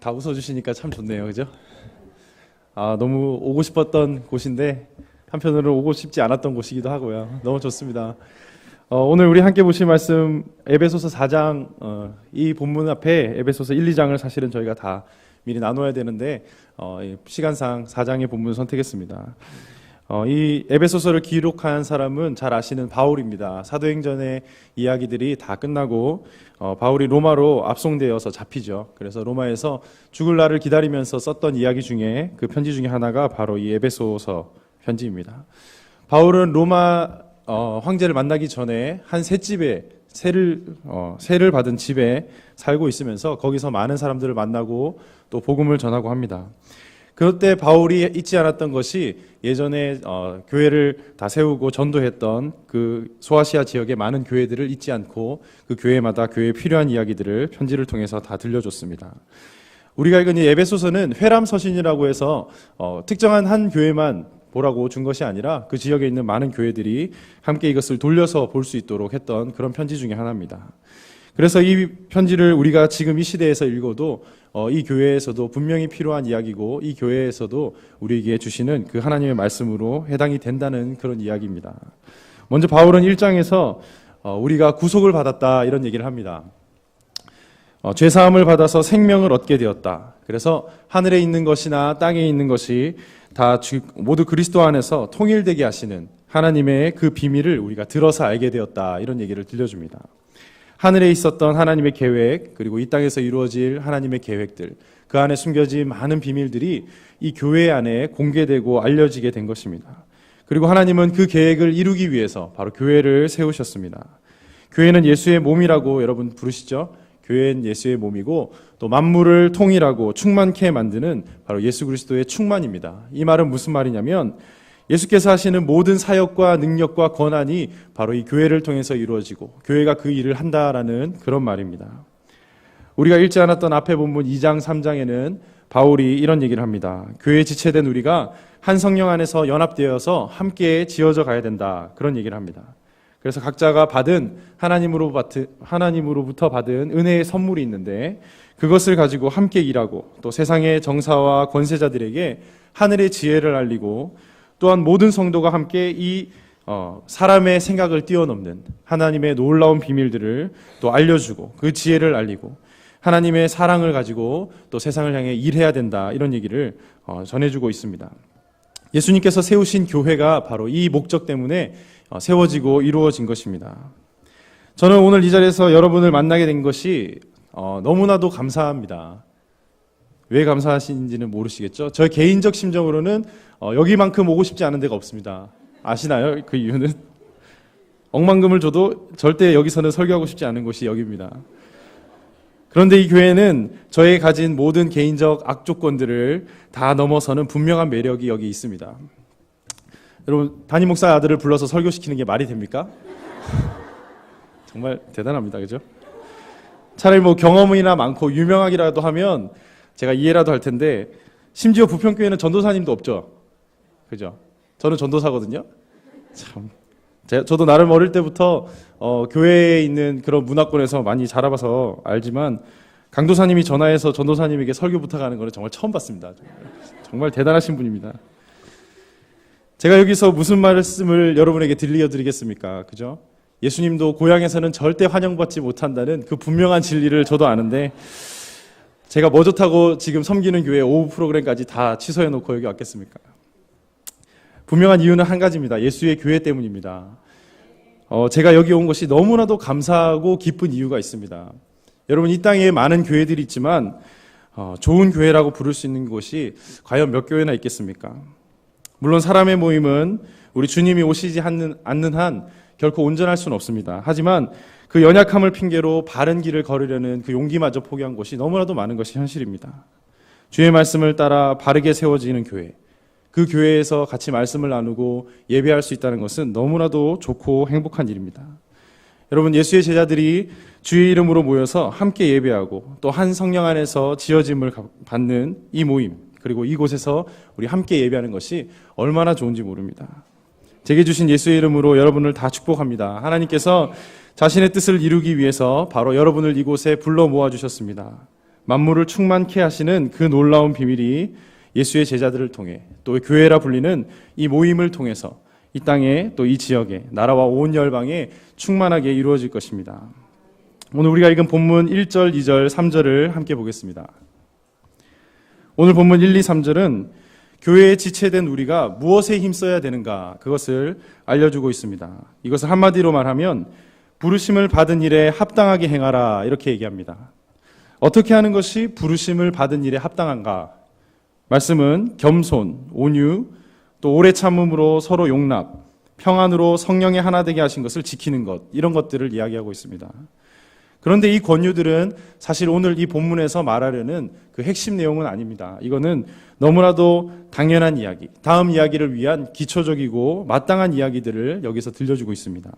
다 웃어주시니까 참 좋네요, 그죠? 너무 오고 싶었던 곳인데 한편으로는 오고 싶지 않았던 곳이기도 하고요. 너무 좋습니다. 오늘 우리 함께 보실 말씀 에베소서 4장, 이 본문 앞에 에베소서 1, 2장을 사실은 저희가 다 미리 나눠야 되는데 시간상 4장의 본문을 선택했습니다. 이 에베소서를 기록한 사람은 잘 아시는 바울입니다. 사도행전의 이야기들이 다 끝나고 바울이 로마로 압송되어서 잡히죠. 그래서 로마에서 죽을 날을 기다리면서 썼던 이야기 중에 그 편지 중에 하나가 바로 이 에베소서 편지입니다. 바울은 로마 황제를 만나기 전에 한 셋집에 세를 받은 집에 살고 있으면서 거기서 많은 사람들을 만나고 또 복음을 전하고 합니다. 그때 바울이 잊지 않았던 것이 예전에 교회를 다 세우고 전도했던 그 소아시아 지역의 많은 교회들을 잊지 않고 그 교회마다 교회에 필요한 이야기들을 편지를 통해서 다 들려줬습니다. 우리가 읽은 이 에베소서는 회람서신이라고 해서 특정한 한 교회만 보라고 준 것이 아니라 그 지역에 있는 많은 교회들이 함께 이것을 돌려서 볼 수 있도록 했던 그런 편지 중에 하나입니다. 그래서 이 편지를 우리가 지금 이 시대에서 읽어도 이 교회에서도 분명히 필요한 이야기고 이 교회에서도 우리에게 주시는 그 하나님의 말씀으로 해당이 된다는 그런 이야기입니다. 먼저 바울은 1장에서 우리가 구속을 받았다 이런 얘기를 합니다. 죄사함을 받아서 생명을 얻게 되었다. 그래서 하늘에 있는 것이나 땅에 있는 것이 다 모두 그리스도 안에서 통일되게 하시는 하나님의 그 비밀을 우리가 들어서 알게 되었다 이런 얘기를 들려줍니다. 하늘에 있었던 하나님의 계획, 그리고 이 땅에서 이루어질 하나님의 계획들, 그 안에 숨겨진 많은 비밀들이 이 교회 안에 공개되고 알려지게 된 것입니다. 그리고 하나님은 그 계획을 이루기 위해서 바로 교회를 세우셨습니다. 교회는 예수의 몸이라고 여러분 부르시죠? 교회는 예수의 몸이고 또 만물을 통일하고 충만케 만드는 바로 예수 그리스도의 충만입니다. 이 말은 무슨 말이냐면 예수께서 하시는 모든 사역과 능력과 권한이 바로 이 교회를 통해서 이루어지고 교회가 그 일을 한다라는 그런 말입니다. 우리가 읽지 않았던 앞에 본문 2장 3장에는 바울이 이런 얘기를 합니다. 교회에 지체된 우리가 한 성령 안에서 연합되어서 함께 지어져 가야 된다 그런 얘기를 합니다. 그래서 각자가 받은 하나님으로부터 받은 은혜의 선물이 있는데 그것을 가지고 함께 일하고 또 세상의 정사와 권세자들에게 하늘의 지혜를 알리고 또한 모든 성도가 함께 이 사람의 생각을 뛰어넘는 하나님의 놀라운 비밀들을 또 알려주고 그 지혜를 알리고 하나님의 사랑을 가지고 또 세상을 향해 일해야 된다 이런 얘기를 전해주고 있습니다. 예수님께서 세우신 교회가 바로 이 목적 때문에 세워지고 이루어진 것입니다. 저는 오늘 이 자리에서 여러분을 만나게 된 것이 너무나도 감사합니다. 왜 감사하신지는 모르시겠죠? 저 개인적 심정으로는 여기만큼 오고 싶지 않은 데가 없습니다. 아시나요? 그 이유는? 억만금을 줘도 절대 여기서는 설교하고 싶지 않은 곳이 여기입니다. 그런데 이 교회는 저의 가진 모든 개인적 악조건들을 다 넘어서는 분명한 매력이 여기 있습니다. 여러분, 담임 목사 아들을 불러서 설교시키는 게 말이 됩니까? 정말 대단합니다. 그죠? 차라리 경험이나 많고 유명하기라도 하면 제가 이해라도 할 텐데 심지어 부평교회는 전도사님도 없죠. 그죠? 저는 전도사거든요. 참, 저도 나름 어릴 때부터 교회에 있는 그런 문화권에서 많이 자라봐서 알지만 강도사님이 전화해서 전도사님에게 설교 부탁하는 거는 정말 처음 봤습니다. 정말 대단하신 분입니다. 제가 여기서 무슨 말씀을 여러분에게 들려드리겠습니까? 그죠? 예수님도 고향에서는 절대 환영받지 못한다는 그 분명한 진리를 저도 아는데 제가 뭐 좋다고 지금 섬기는 교회 오후 프로그램까지 다 취소해놓고 여기 왔겠습니까? 분명한 이유는 한 가지입니다. 예수의 교회 때문입니다. 제가 여기 온 것이 너무나도 감사하고 기쁜 이유가 있습니다. 여러분, 이 땅에 많은 교회들이 있지만 좋은 교회라고 부를 수 있는 곳이 과연 몇 교회나 있겠습니까? 물론 사람의 모임은 우리 주님이 오시지 않는 한 결코 온전할 수는 없습니다. 하지만 그 연약함을 핑계로 바른 길을 걸으려는 그 용기마저 포기한 곳이 너무나도 많은 것이 현실입니다. 주의 말씀을 따라 바르게 세워지는 교회, 그 교회에서 같이 말씀을 나누고 예배할 수 있다는 것은 너무나도 좋고 행복한 일입니다. 여러분, 예수의 제자들이 주의 이름으로 모여서 함께 예배하고 또 한 성령 안에서 지어짐을 받는 이 모임, 그리고 이곳에서 우리 함께 예배하는 것이 얼마나 좋은지 모릅니다. 제게 주신 예수의 이름으로 여러분을 다 축복합니다. 하나님께서 자신의 뜻을 이루기 위해서 바로 여러분을 이곳에 불러 모아주셨습니다. 만물을 충만케 하시는 그 놀라운 비밀이 예수의 제자들을 통해 또 교회라 불리는 이 모임을 통해서 이 땅에 또 이 지역에 나라와 온 열방에 충만하게 이루어질 것입니다. 오늘 우리가 읽은 본문 1절, 2절, 3절을 함께 보겠습니다. 오늘 본문 1, 2, 3절은 교회에 지체된 우리가 무엇에 힘써야 되는가 그것을 알려주고 있습니다. 이것을 한마디로 말하면 부르심을 받은 일에 합당하게 행하라 이렇게 얘기합니다. 어떻게 하는 것이 부르심을 받은 일에 합당한가? 말씀은 겸손, 온유, 또 오래 참음으로 서로 용납, 평안으로 성령의 하나 되게 하신 것을 지키는 것, 이런 것들을 이야기하고 있습니다. 그런데 이 권유들은 사실 오늘 이 본문에서 말하려는 그 핵심 내용은 아닙니다. 이거는 너무나도 당연한 이야기, 다음 이야기를 위한 기초적이고 마땅한 이야기들을 여기서 들려주고 있습니다.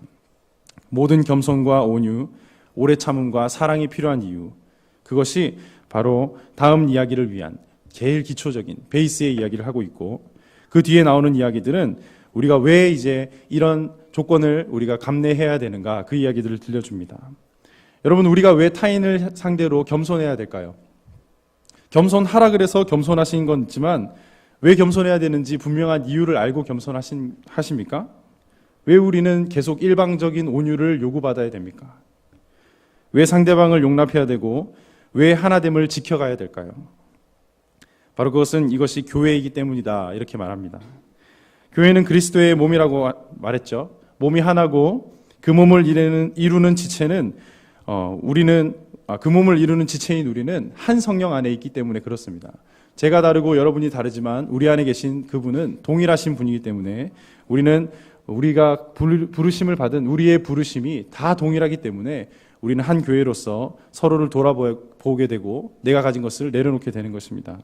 모든 겸손과 온유, 오래 참음과 사랑이 필요한 이유, 그것이 바로 다음 이야기를 위한 제일 기초적인 베이스의 이야기를 하고 있고, 그 뒤에 나오는 이야기들은 우리가 왜 이제 이런 조건을 우리가 감내해야 되는가 그 이야기들을 들려줍니다. 여러분, 우리가 왜 타인을 상대로 겸손해야 될까요? 겸손하라 그래서 겸손하신 건 있지만 왜 겸손해야 되는지 분명한 이유를 알고 겸손하십니까? 왜 우리는 계속 일방적인 온유를 요구받아야 됩니까? 왜 상대방을 용납해야 되고 왜 하나됨을 지켜가야 될까요? 바로 그것은 이것이 교회이기 때문이다 이렇게 말합니다. 교회는 그리스도의 몸이라고 말했죠. 몸이 하나고 그 몸을 이루는 지체는 그 몸을 이루는 지체인 우리는 한 성령 안에 있기 때문에 그렇습니다. 제가 다르고 여러분이 다르지만 우리 안에 계신 그분은 동일하신 분이기 때문에 우리가 부르심을 받은 우리의 부르심이 다 동일하기 때문에 우리는 한 교회로서 서로를 돌아보게 되고 내가 가진 것을 내려놓게 되는 것입니다.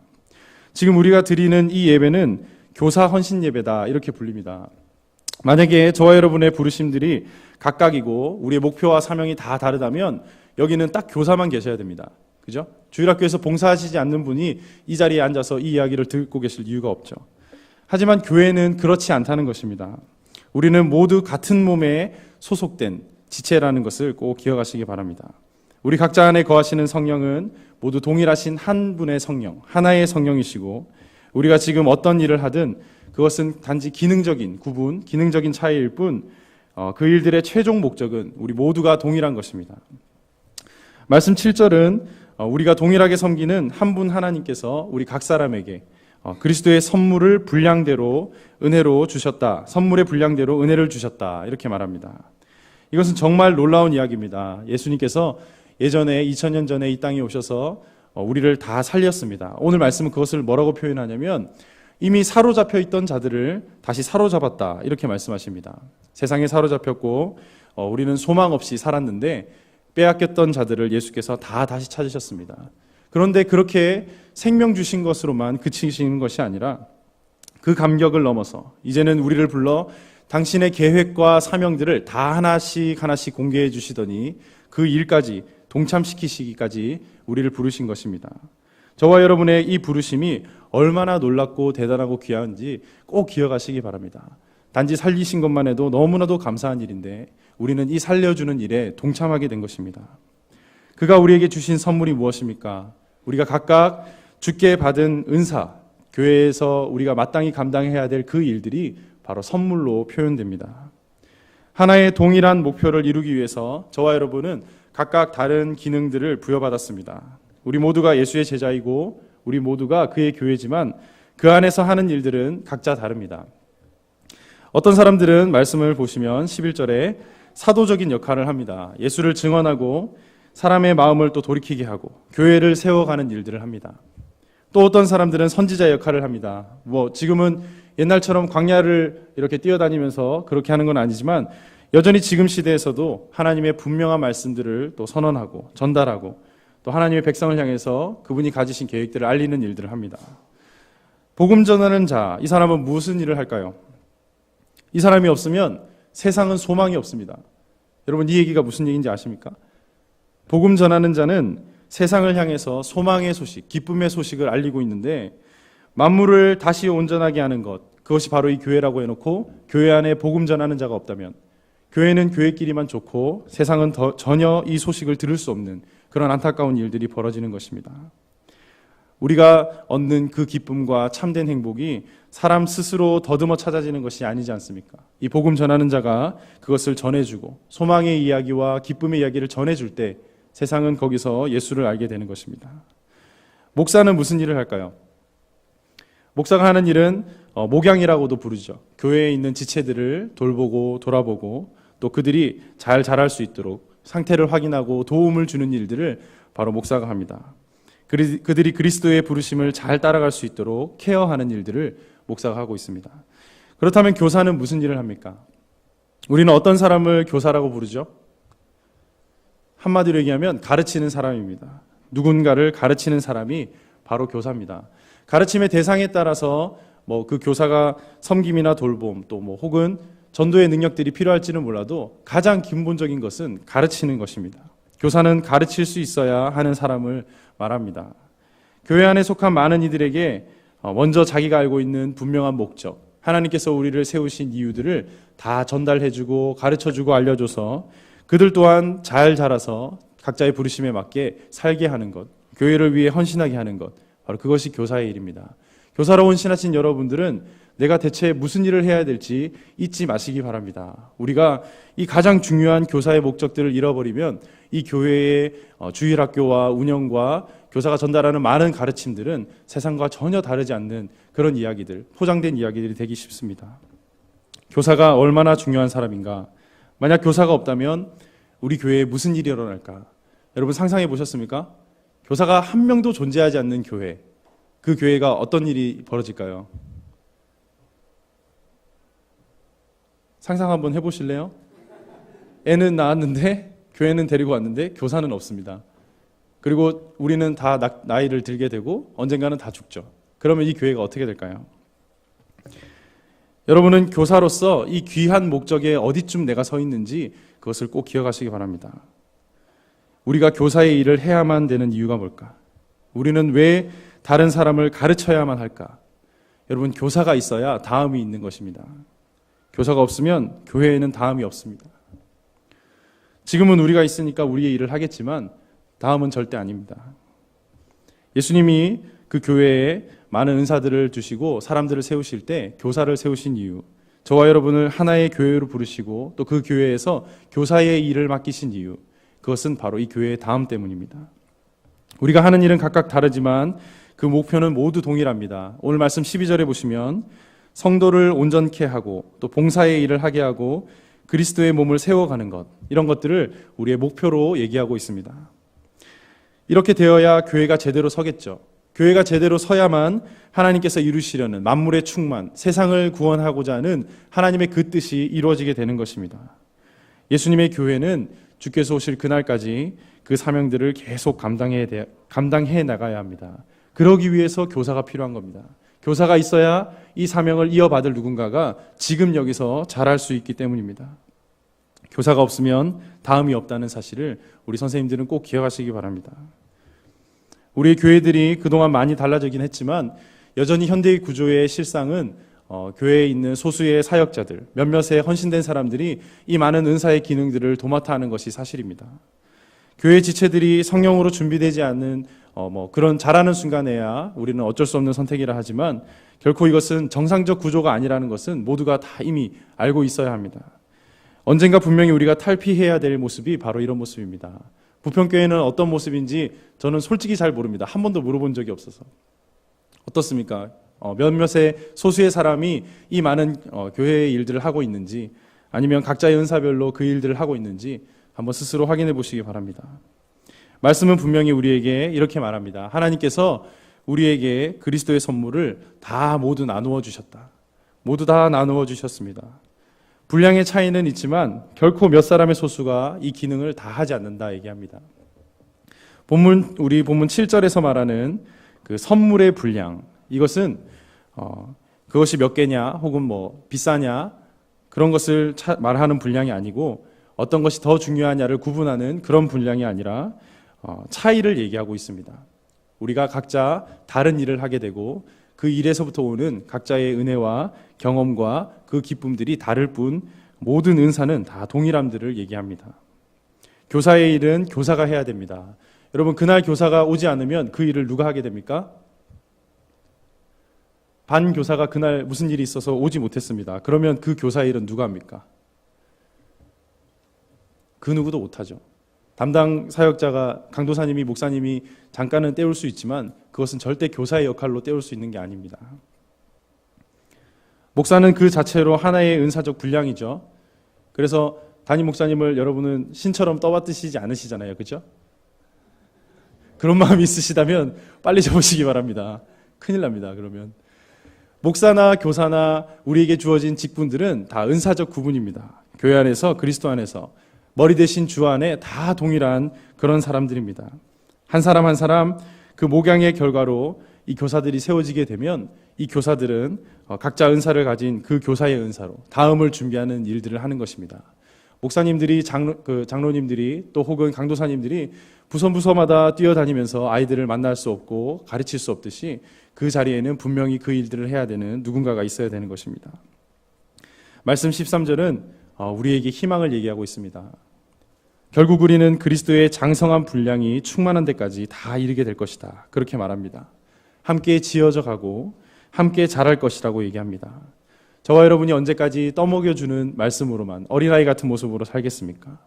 지금 우리가 드리는 이 예배는 교사 헌신 예배다 이렇게 불립니다. 만약에 저와 여러분의 부르심들이 각각이고 우리의 목표와 사명이 다 다르다면 여기는 딱 교사만 계셔야 됩니다. 그죠? 주일학교에서 봉사하시지 않는 분이 이 자리에 앉아서 이 이야기를 듣고 계실 이유가 없죠. 하지만 교회는 그렇지 않다는 것입니다. 우리는 모두 같은 몸에 소속된 지체라는 것을 꼭 기억하시기 바랍니다. 우리 각자 안에 거하시는 성령은 모두 동일하신 한 분의 성령, 하나의 성령이시고 우리가 지금 어떤 일을 하든 그것은 단지 기능적인 구분, 기능적인 차이일 뿐 그 일들의 최종 목적은 우리 모두가 동일한 것입니다. 말씀 7절은 우리가 동일하게 섬기는 한 분 하나님께서 우리 각 사람에게 그리스도의 선물을 분량대로 은혜로 주셨다. 선물의 분량대로 은혜를 주셨다. 이렇게 말합니다. 이것은 정말 놀라운 이야기입니다. 예수님께서 예전에 2000년 전에 이 땅에 오셔서 우리를 다 살렸습니다. 오늘 말씀은 그것을 뭐라고 표현하냐면 이미 사로잡혀 있던 자들을 다시 사로잡았다 이렇게 말씀하십니다. 세상에 사로잡혔고 우리는 소망 없이 살았는데 빼앗겼던 자들을 예수께서 다 다시 찾으셨습니다. 그런데 그렇게 생명 주신 것으로만 그치시는 것이 아니라 그 감격을 넘어서 이제는 우리를 불러 당신의 계획과 사명들을 다 하나씩 하나씩 공개해 주시더니 그 일까지 동참시키시기까지 우리를 부르신 것입니다. 저와 여러분의 이 부르심이 얼마나 놀랍고 대단하고 귀한지 꼭 기억하시기 바랍니다. 단지 살리신 것만 해도 너무나도 감사한 일인데 우리는 이 살려주는 일에 동참하게 된 것입니다. 그가 우리에게 주신 선물이 무엇입니까? 우리가 각각 주께 받은 은사, 교회에서 우리가 마땅히 감당해야 될 그 일들이 바로 선물로 표현됩니다. 하나의 동일한 목표를 이루기 위해서 저와 여러분은 각각 다른 기능들을 부여받았습니다. 우리 모두가 예수의 제자이고 우리 모두가 그의 교회지만 그 안에서 하는 일들은 각자 다릅니다. 어떤 사람들은 말씀을 보시면 11절에 사도적인 역할을 합니다. 예수를 증언하고 사람의 마음을 또 돌이키게 하고 교회를 세워가는 일들을 합니다. 또 어떤 사람들은 선지자 역할을 합니다. 지금은 옛날처럼 광야를 이렇게 뛰어다니면서 그렇게 하는 건 아니지만 여전히 지금 시대에서도 하나님의 분명한 말씀들을 또 선언하고 전달하고 또 하나님의 백성을 향해서 그분이 가지신 계획들을 알리는 일들을 합니다. 복음 전하는 자, 이 사람은 무슨 일을 할까요? 이 사람이 없으면 세상은 소망이 없습니다. 여러분, 이 얘기가 무슨 얘기인지 아십니까? 복음 전하는 자는 세상을 향해서 소망의 소식, 기쁨의 소식을 알리고 있는데 만물을 다시 온전하게 하는 것, 그것이 바로 이 교회라고 해놓고 교회 안에 복음 전하는 자가 없다면 교회는 교회끼리만 좋고 세상은 전혀 이 소식을 들을 수 없는 그런 안타까운 일들이 벌어지는 것입니다. 우리가 얻는 그 기쁨과 참된 행복이 사람 스스로 더듬어 찾아지는 것이 아니지 않습니까? 이 복음 전하는 자가 그것을 전해주고 소망의 이야기와 기쁨의 이야기를 전해줄 때 세상은 거기서 예수를 알게 되는 것입니다. 목사는 무슨 일을 할까요? 목사가 하는 일은 목양이라고도 부르죠. 교회에 있는 지체들을 돌보고 돌아보고 또 그들이 잘 자랄 수 있도록 상태를 확인하고 도움을 주는 일들을 바로 목사가 합니다. 그들이 그리스도의 부르심을 잘 따라갈 수 있도록 케어하는 일들을 목사가 하고 있습니다. 그렇다면 교사는 무슨 일을 합니까? 우리는 어떤 사람을 교사라고 부르죠? 한마디로 얘기하면 가르치는 사람입니다. 누군가를 가르치는 사람이 바로 교사입니다. 가르침의 대상에 따라서 그 교사가 섬김이나 돌봄 또 혹은 전도의 능력들이 필요할지는 몰라도 가장 근본적인 것은 가르치는 것입니다. 교사는 가르칠 수 있어야 하는 사람을 말합니다. 교회 안에 속한 많은 이들에게 먼저 자기가 알고 있는 분명한 목적, 하나님께서 우리를 세우신 이유들을 다 전달해주고 가르쳐주고 알려줘서 그들 또한 잘 자라서 각자의 부르심에 맞게 살게 하는 것, 교회를 위해 헌신하게 하는 것, 바로 그것이 교사의 일입니다. 교사로 헌신하신 여러분들은 내가 대체 무슨 일을 해야 될지 잊지 마시기 바랍니다. 우리가 이 가장 중요한 교사의 목적들을 잃어버리면 이 교회의 주일학교와 운영과 교사가 전달하는 많은 가르침들은 세상과 전혀 다르지 않는 그런 이야기들, 포장된 이야기들이 되기 쉽습니다. 교사가 얼마나 중요한 사람인가? 만약 교사가 없다면 우리 교회에 무슨 일이 일어날까? 여러분 상상해 보셨습니까? 교사가 한 명도 존재하지 않는 교회, 그 교회가 어떤 일이 벌어질까요? 상상 한번 해보실래요? 애는 낳았는데 교회는 데리고 왔는데 교사는 없습니다. 그리고 우리는 다 나이를 들게 되고 언젠가는 다 죽죠. 그러면 이 교회가 어떻게 될까요? 여러분은 교사로서 이 귀한 목적에 어디쯤 내가 서 있는지 그것을 꼭 기억하시기 바랍니다. 우리가 교사의 일을 해야만 되는 이유가 뭘까? 우리는 왜 다른 사람을 가르쳐야만 할까? 여러분, 교사가 있어야 다음이 있는 것입니다. 교사가 없으면 교회에는 다음이 없습니다. 지금은 우리가 있으니까 우리의 일을 하겠지만 다음은 절대 아닙니다. 예수님이 그 교회에 많은 은사들을 주시고 사람들을 세우실 때 교사를 세우신 이유, 저와 여러분을 하나의 교회로 부르시고 또 그 교회에서 교사의 일을 맡기신 이유, 그것은 바로 이 교회의 다음 때문입니다. 우리가 하는 일은 각각 다르지만 그 목표는 모두 동일합니다. 오늘 말씀 12절에 보시면 성도를 온전케 하고 또 봉사의 일을 하게 하고 그리스도의 몸을 세워가는 것, 이런 것들을 우리의 목표로 얘기하고 있습니다. 이렇게 되어야 교회가 제대로 서겠죠. 교회가 제대로 서야만 하나님께서 이루시려는 만물의 충만, 세상을 구원하고자 하는 하나님의 그 뜻이 이루어지게 되는 것입니다. 예수님의 교회는 주께서 오실 그날까지 그 사명들을 계속 감당해 나가야 합니다. 그러기 위해서 교사가 필요한 겁니다. 교사가 있어야 이 사명을 이어받을 누군가가 지금 여기서 잘할 수 있기 때문입니다. 교사가 없으면 다음이 없다는 사실을 우리 선생님들은 꼭 기억하시기 바랍니다. 우리 교회들이 그동안 많이 달라지긴 했지만 여전히 현대의 구조의 실상은 교회에 있는 소수의 사역자들, 몇몇의 헌신된 사람들이 이 많은 은사의 기능들을 도맡아 하는 것이 사실입니다. 교회 지체들이 성령으로 준비되지 않는 그런 잘하는 순간에야 우리는 어쩔 수 없는 선택이라 하지만 결코 이것은 정상적 구조가 아니라는 것은 모두가 다 이미 알고 있어야 합니다. 언젠가 분명히 우리가 탈피해야 될 모습이 바로 이런 모습입니다. 부평교회는 어떤 모습인지 저는 솔직히 잘 모릅니다. 한 번도 물어본 적이 없어서. 어떻습니까? 몇몇의 소수의 사람이 이 많은 교회의 일들을 하고 있는지 아니면 각자의 은사별로 그 일들을 하고 있는지 한번 스스로 확인해 보시기 바랍니다. 말씀은 분명히 우리에게 이렇게 말합니다. 하나님께서 우리에게 그리스도의 선물을 다 모두 나누어 주셨다. 모두 다 나누어 주셨습니다. 분량의 차이는 있지만 결코 몇 사람의 소수가 이 기능을 다 하지 않는다 얘기합니다. 우리 본문 7절에서 말하는 그 선물의 분량, 이것은 그것이 몇 개냐 혹은 비싸냐 그런 것을 말하는 분량이 아니고 어떤 것이 더 중요하냐를 구분하는 그런 분량이 아니라 차이를 얘기하고 있습니다. 우리가 각자 다른 일을 하게 되고 그 일에서부터 오는 각자의 은혜와 경험과 그 기쁨들이 다를 뿐 모든 은사는 다 동일함들을 얘기합니다. 교사의 일은 교사가 해야 됩니다. 여러분, 그날 교사가 오지 않으면 그 일을 누가 하게 됩니까? 반 교사가 그날 무슨 일이 있어서 오지 못했습니다. 그러면 그 교사의 일은 누가 합니까? 그 누구도 못하죠. 담당 사역자가, 강도사님이, 목사님이 잠깐은 때울 수 있지만 그것은 절대 교사의 역할로 때울 수 있는 게 아닙니다. 목사는 그 자체로 하나의 은사적 분량이죠. 그래서 담임 목사님을 여러분은 신처럼 떠받드시지 않으시잖아요. 그렇죠? 그런 마음이 있으시다면 빨리 접으시기 바랍니다. 큰일 납니다. 그러면 목사나 교사나 우리에게 주어진 직분들은 다 은사적 구분입니다. 교회 안에서, 그리스도 안에서 머리 대신 주 안에 다 동일한 그런 사람들입니다. 한 사람 한 사람 그 목양의 결과로 이 교사들이 세워지게 되면 이 교사들은 각자 은사를 가진 그 교사의 은사로 다음을 준비하는 일들을 하는 것입니다. 목사님들이, 장로님들이 또 혹은 강도사님들이 부서마다 뛰어다니면서 아이들을 만날 수 없고 가르칠 수 없듯이 그 자리에는 분명히 그 일들을 해야 되는 누군가가 있어야 되는 것입니다. 말씀 13절은 우리에게 희망을 얘기하고 있습니다. 결국 우리는 그리스도의 장성한 분량이 충만한 데까지 다 이르게 될 것이다. 그렇게 말합니다. 함께 지어져 가고 함께 자랄 것이라고 얘기합니다. 저와 여러분이 언제까지 떠먹여주는 말씀으로만 어린아이 같은 모습으로 살겠습니까?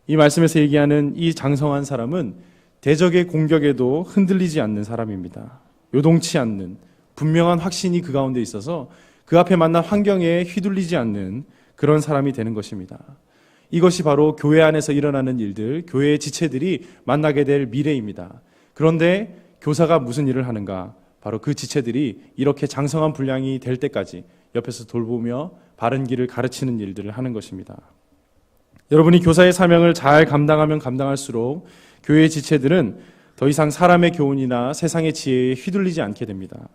이 말씀에서 얘기하는 이 장성한 사람은 대적의 공격에도 흔들리지 않는 사람입니다. 요동치 않는 분명한 확신이 그 가운데 있어서 그 앞에 만난 환경에 휘둘리지 않는 그런 사람이 되는 것입니다. 이것이 바로 교회 안에서 일어나는 일들, 교회의 지체들이 만나게 될 미래입니다. 그런데 교사가 무슨 일을 하는가? 바로 그 지체들이 이렇게 장성한 분량이 될 때까지 옆에서 돌보며 바른 길을 가르치는 일들을 하는 것입니다. 여러분이 교사의 사명을 잘 감당하면 감당할수록 교회의 지체들은 더 이상 사람의 교훈이나 세상의 지혜에 휘둘리지 않게 됩니다.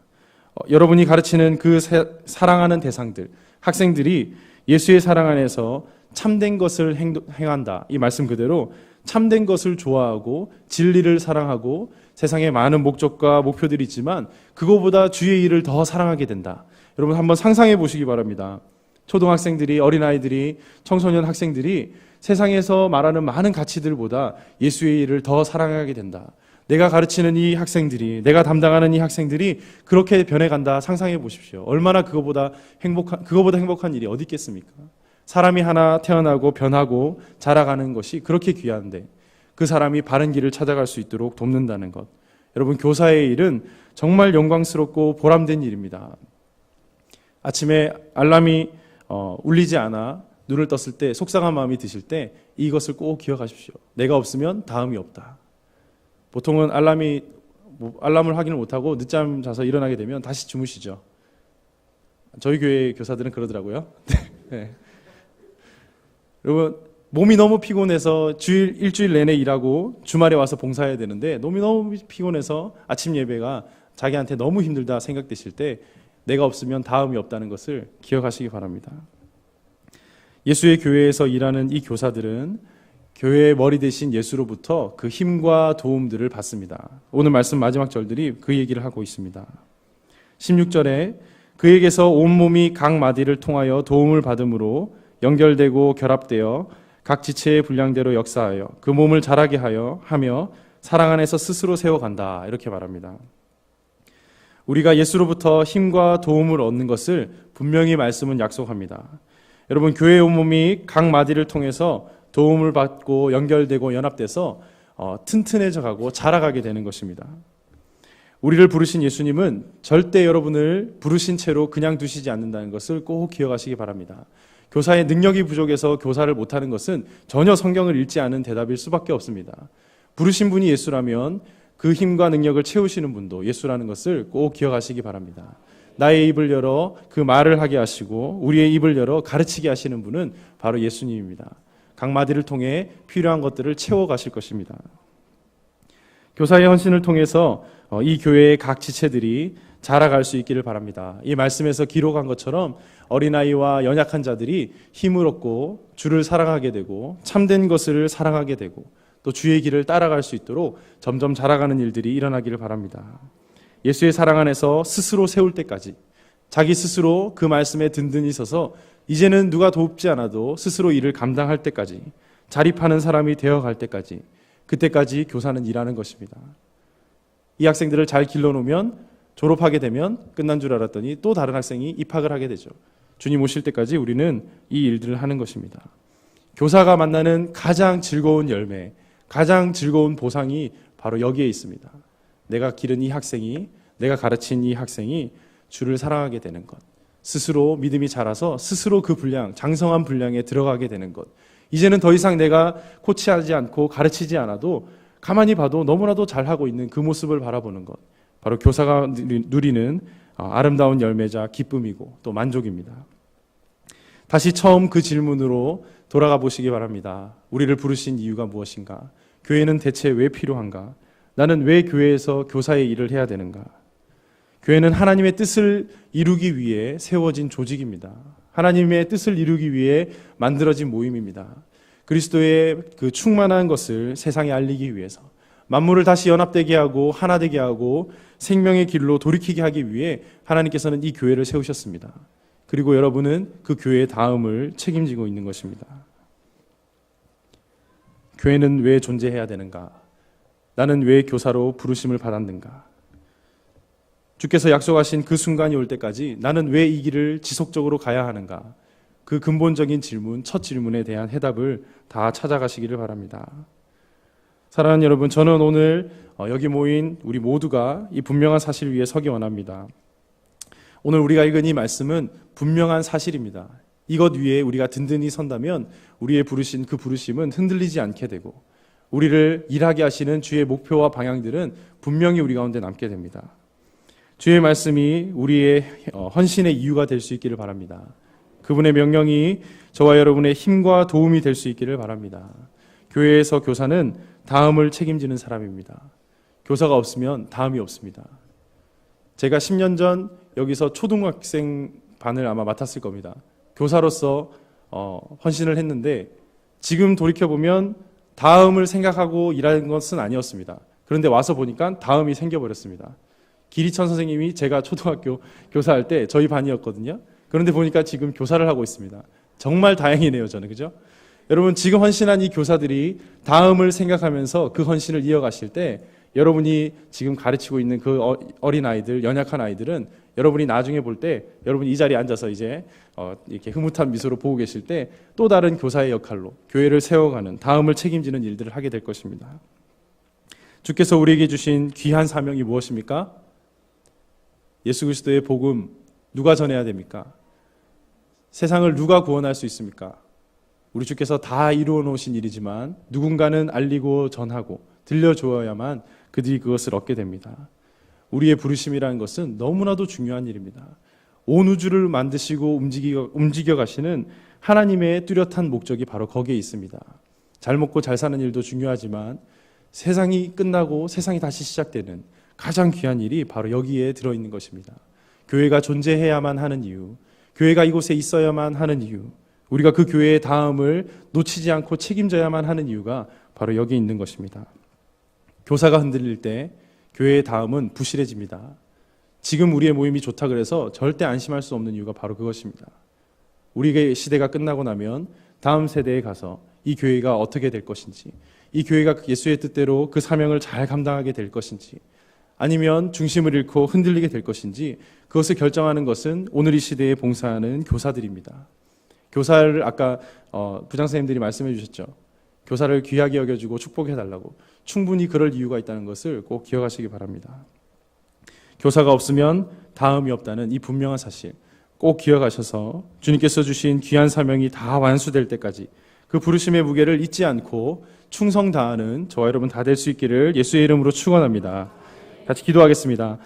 여러분이 가르치는 그 사랑하는 대상들, 학생들이 예수의 사랑 안에서 참된 것을 행한다. 이 말씀 그대로 참된 것을 좋아하고 진리를 사랑하고 세상에 많은 목적과 목표들이 있지만 그거보다 주의 일을 더 사랑하게 된다. 여러분 한번 상상해 보시기 바랍니다. 초등학생들이, 어린아이들이, 청소년 학생들이 세상에서 말하는 많은 가치들보다 예수의 일을 더 사랑하게 된다. 내가 가르치는 이 학생들이, 내가 담당하는 이 학생들이 그렇게 변해간다. 상상해 보십시오. 얼마나 그거보다 행복한 일이 어디 있겠습니까? 사람이 하나 태어나고 변하고 자라가는 것이 그렇게 귀한데 그 사람이 바른 길을 찾아갈 수 있도록 돕는다는 것. 여러분, 교사의 일은 정말 영광스럽고 보람된 일입니다. 아침에 알람이 울리지 않아 눈을 떴을 때 속상한 마음이 드실 때 이것을 꼭 기억하십시오. 내가 없으면 다음이 없다. 보통은 알람을 확인을 못하고 늦잠 자서 일어나게 되면 다시 주무시죠. 저희 교회 교사들은 그러더라고요. 네. 여러분, 몸이 너무 피곤해서 일주일 내내 일하고 주말에 와서 봉사해야 되는데 너무 피곤해서 아침 예배가 자기한테 너무 힘들다 생각되실 때 내가 없으면 다음이 없다는 것을 기억하시기 바랍니다. 예수의 교회에서 일하는 이 교사들은 교회의 머리 대신 예수로부터 그 힘과 도움들을 받습니다. 오늘 말씀 마지막 절들이 그 얘기를 하고 있습니다. 16절에 그에게서 온몸이 각 마디를 통하여 도움을 받음으로 연결되고 결합되어 각 지체의 분량대로 역사하여 그 몸을 자라게 하며 사랑 안에서 스스로 세워간다. 이렇게 말합니다. 우리가 예수로부터 힘과 도움을 얻는 것을 분명히 말씀은 약속합니다. 여러분, 교회의 온몸이 각 마디를 통해서 도움을 받고 연결되고 연합돼서 튼튼해져 가고 자라가게 되는 것입니다. 우리를 부르신 예수님은 절대 여러분을 부르신 채로 그냥 두시지 않는다는 것을 꼭 기억하시기 바랍니다. 교사의 능력이 부족해서 교사를 못하는 것은 전혀 성경을 읽지 않은 대답일 수밖에 없습니다. 부르신 분이 예수라면 그 힘과 능력을 채우시는 분도 예수라는 것을 꼭 기억하시기 바랍니다. 나의 입을 열어 그 말을 하게 하시고 우리의 입을 열어 가르치게 하시는 분은 바로 예수님입니다. 각 마디를 통해 필요한 것들을 채워가실 것입니다. 교사의 헌신을 통해서 이 교회의 각 지체들이 자라갈 수 있기를 바랍니다. 이 말씀에서 기록한 것처럼 어린아이와 연약한 자들이 힘을 얻고 주를 사랑하게 되고 참된 것을 사랑하게 되고 또 주의 길을 따라갈 수 있도록 점점 자라가는 일들이 일어나기를 바랍니다. 예수의 사랑 안에서 스스로 세울 때까지 자기 스스로 그 말씀에 든든히 서서 이제는 누가 돕지 않아도 스스로 일을 감당할 때까지, 자립하는 사람이 되어갈 때까지, 그때까지 교사는 일하는 것입니다. 이 학생들을 잘 길러놓으면 졸업하게 되면 끝난 줄 알았더니 또 다른 학생이 입학을 하게 되죠. 주님 오실 때까지 우리는 이 일들을 하는 것입니다. 교사가 만나는 가장 즐거운 열매, 가장 즐거운 보상이 바로 여기에 있습니다. 내가 기른 이 학생이, 내가 가르친 이 학생이 주를 사랑하게 되는 것, 스스로 믿음이 자라서 스스로 그 분량, 장성한 분량에 들어가게 되는 것, 이제는 더 이상 내가 코치하지 않고 가르치지 않아도 가만히 봐도 너무나도 잘하고 있는 그 모습을 바라보는 것, 바로 교사가 누리는 아름다운 열매자 기쁨이고 또 만족입니다. 다시 처음 그 질문으로 돌아가 보시기 바랍니다. 우리를 부르신 이유가 무엇인가? 교회는 대체 왜 필요한가? 나는 왜 교회에서 교사의 일을 해야 되는가? 교회는 하나님의 뜻을 이루기 위해 세워진 조직입니다. 하나님의 뜻을 이루기 위해 만들어진 모임입니다. 그리스도의 그 충만한 것을 세상에 알리기 위해서, 만물을 다시 연합되게 하고 하나 되게 하고 생명의 길로 돌이키게 하기 위해 하나님께서는 이 교회를 세우셨습니다. 그리고 여러분은 그 교회의 다음을 책임지고 있는 것입니다. 교회는 왜 존재해야 되는가? 나는 왜 교사로 부르심을 받았는가? 주께서 약속하신 그 순간이 올 때까지 나는 왜 이 길을 지속적으로 가야 하는가? 그 근본적인 질문, 첫 질문에 대한 해답을 다 찾아가시기를 바랍니다. 사랑하는 여러분, 저는 오늘 여기 모인 우리 모두가 이 분명한 사실 위에 서기 원합니다. 오늘 우리가 읽은 이 말씀은 분명한 사실입니다. 이것 위에 우리가 든든히 선다면 우리의 부르신 그 부르심은 흔들리지 않게 되고, 우리를 일하게 하시는 주의 목표와 방향들은 분명히 우리 가운데 남게 됩니다. 주의 말씀이 우리의 헌신의 이유가 될 수 있기를 바랍니다. 그분의 명령이 저와 여러분의 힘과 도움이 될 수 있기를 바랍니다. 교회에서 교사는 다음을 책임지는 사람입니다. 교사가 없으면 다음이 없습니다. 제가 10년 전 여기서 초등학생 반을 아마 맡았을 겁니다. 교사로서 헌신을 했는데 지금 돌이켜보면 다음을 생각하고 일하는 것은 아니었습니다. 그런데 와서 보니까 다음이 생겨버렸습니다. 기리천 선생님이 제가 초등학교 교사할 때 저희 반이었거든요. 그런데 보니까 지금 교사를 하고 있습니다. 정말 다행이네요, 저는. 그죠? 여러분, 지금 헌신한 이 교사들이 다음을 생각하면서 그 헌신을 이어가실 때 여러분이 지금 가르치고 있는 그 어린 아이들, 연약한 아이들은 여러분이 나중에 볼 때 여러분이 이 자리에 앉아서 이제 이렇게 흐뭇한 미소로 보고 계실 때 또 다른 교사의 역할로 교회를 세워가는, 다음을 책임지는 일들을 하게 될 것입니다. 주께서 우리에게 주신 귀한 사명이 무엇입니까? 예수 그리스도의 복음 누가 전해야 됩니까? 세상을 누가 구원할 수 있습니까? 우리 주께서 다 이루어 놓으신 일이지만 누군가는 알리고 전하고 들려주어야만 그들이 그것을 얻게 됩니다. 우리의 부르심이라는 것은 너무나도 중요한 일입니다. 온 우주를 만드시고 움직여 가시는 하나님의 뚜렷한 목적이 바로 거기에 있습니다. 잘 먹고 잘 사는 일도 중요하지만 세상이 끝나고 세상이 다시 시작되는 가장 귀한 일이 바로 여기에 들어있는 것입니다. 교회가 존재해야만 하는 이유, 교회가 이곳에 있어야만 하는 이유, 우리가 그 교회의 다음을 놓치지 않고 책임져야만 하는 이유가 바로 여기 있는 것입니다. 교사가 흔들릴 때 교회의 다음은 부실해집니다. 지금 우리의 모임이 좋다 그래서 절대 안심할 수 없는 이유가 바로 그것입니다. 우리의 시대가 끝나고 나면 다음 세대에 가서 이 교회가 어떻게 될 것인지, 이 교회가 예수의 뜻대로 그 사명을 잘 감당하게 될 것인지, 아니면 중심을 잃고 흔들리게 될 것인지, 그것을 결정하는 것은 오늘 이 시대에 봉사하는 교사들입니다. 교사를 아까 부장선생님들이 말씀해 주셨죠. 교사를 귀하게 여겨주고 축복해달라고. 충분히 그럴 이유가 있다는 것을 꼭 기억하시기 바랍니다. 교사가 없으면 다음이 없다는 이 분명한 사실 꼭 기억하셔서 주님께서 주신 귀한 사명이 다 완수될 때까지 그 부르심의 무게를 잊지 않고 충성 다하는 저와 여러분 다 될 수 있기를 예수의 이름으로 축원합니다. 같이 기도하겠습니다.